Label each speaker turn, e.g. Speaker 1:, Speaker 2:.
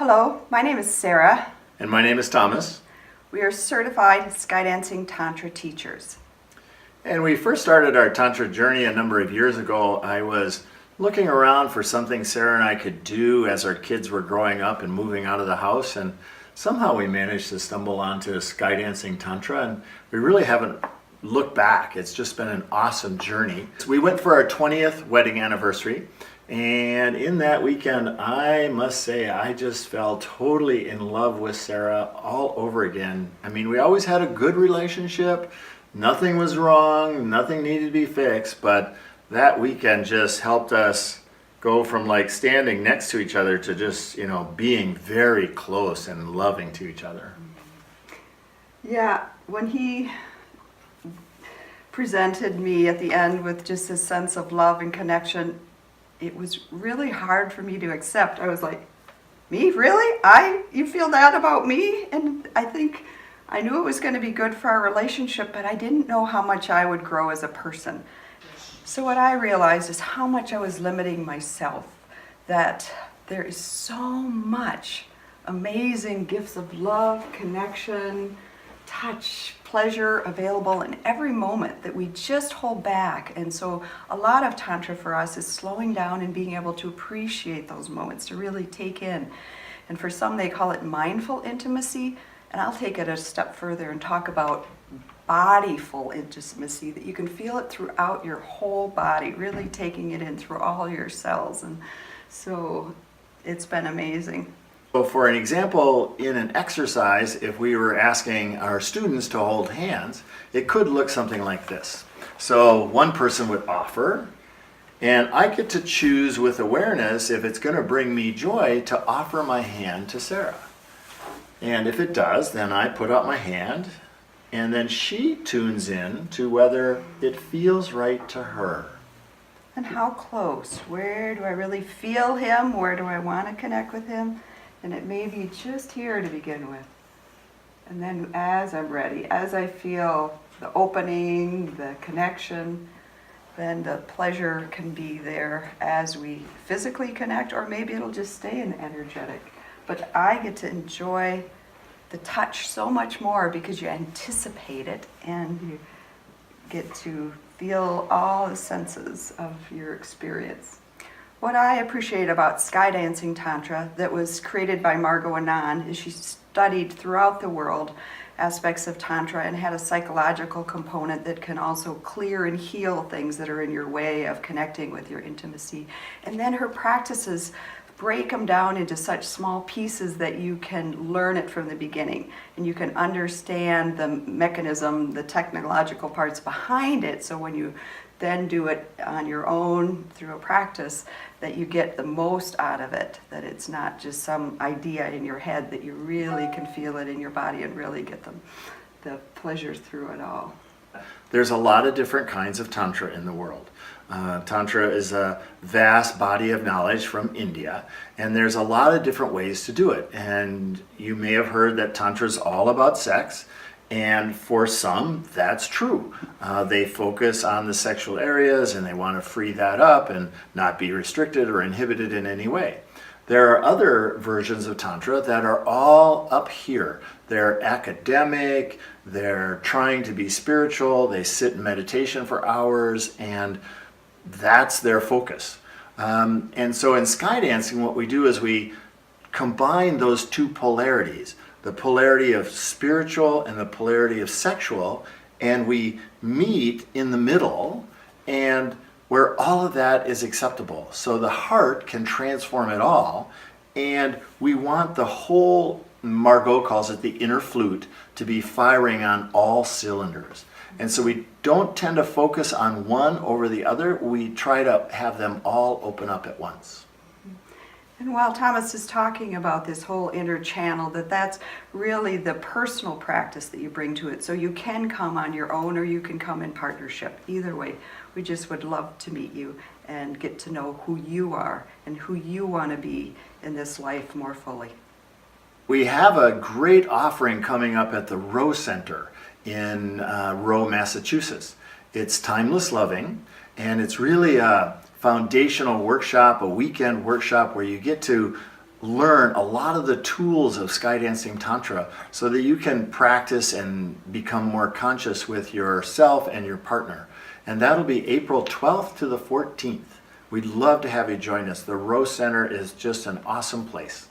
Speaker 1: Hello, my name is Sara.
Speaker 2: And my name is Thomas.
Speaker 1: We are certified SkyDancing Tantra teachers.
Speaker 2: And we first started our Tantra journey a number of years ago. I was looking around for something Sara and I could do as our kids were growing up and moving out of the house, and somehow we managed to stumble onto SkyDancing Tantra, and we really haven't looked back. It's just been an awesome journey. So we went for our 20th wedding anniversary, and in that weekend, I must say, I just fell totally in love with Sara all over again. I mean, we always had a good relationship. Nothing was wrong, nothing needed to be fixed, but that weekend just helped us go from like standing next to each other to just, being very close and loving to each other.
Speaker 1: Yeah, when he presented me at the end with just a sense of love and connection, it was really hard for me to accept. I was like, me? Really? You feel that about me? And I think I knew it was going to be good for our relationship, but I didn't know how much I would grow as a person. So what I realized is how much I was limiting myself, that there is so much amazing gifts of love, connection, touch, pleasure available in every moment that we just hold back. And so a lot of Tantra for us is slowing down and being able to appreciate those moments, to really take in. And for some, they call it mindful intimacy. And I'll take it a step further and talk about bodyful intimacy, that you can feel it throughout your whole body, really taking it in through all your cells. And so it's been amazing.
Speaker 2: So for an example, in an exercise, if we were asking our students to hold hands, it could look something like this. So one person would offer, and I get to choose with awareness if it's going to bring me joy to offer my hand to Sara. And if it does, then I put out my hand, and then she tunes in to whether it feels right to her.
Speaker 1: And how close? Where do I really feel him? Where do I want to connect with him? And it may be just here to begin with. And then as I'm ready, as I feel the opening, the connection, then the pleasure can be there as we physically connect, or maybe it'll just stay in energetic. But I get to enjoy the touch so much more because you anticipate it and you get to feel all the senses of your experience. What I appreciate about SkyDancing Tantra that was created by Margot Anand is she studied throughout the world aspects of Tantra and had a psychological component that can also clear and heal things that are in your way of connecting with your intimacy. And then her practices break them down into such small pieces that you can learn it from the beginning and you can understand the mechanism, the technological parts behind it, so when you then do it on your own through a practice, that you get the most out of it, that it's not just some idea in your head, that you really can feel it in your body and really get the pleasures through it all.
Speaker 2: There's a lot of different kinds of Tantra in the world. Tantra is a vast body of knowledge from India, and there's a lot of different ways to do it. And you may have heard that Tantra is all about sex, and for some, that's true. They focus on the sexual areas and they want to free that up and not be restricted or inhibited in any way. There are other versions of Tantra that are all up here. They're academic, they're trying to be spiritual, they sit in meditation for hours, and that's their focus. And so in SkyDancing, what we do is we combine those two polarities, the polarity of spiritual and the polarity of sexual, and we meet in the middle, and where all of that is acceptable. So the heart can transform it all, and we want the whole, Margot calls it the inner flute, to be firing on all cylinders. And so we don't tend to focus on one over the other, we try to have them all open up at once.
Speaker 1: And while Thomas is talking about this whole inner channel, that's really the personal practice that you bring to it. So you can come on your own or you can come in partnership. Either way, we just would love to meet you and get to know who you are and who you want to be in this life more fully.
Speaker 2: We have a great offering coming up at the Rowe Center in Rowe, Massachusetts. It's Timeless Loving, and it's really a foundational workshop, a weekend workshop where you get to learn a lot of the tools of SkyDancing Tantra so that you can practice and become more conscious with yourself and your partner. And that'll be April 12th to the 14th. We'd love to have you join us. The Rowe Center is just an awesome place.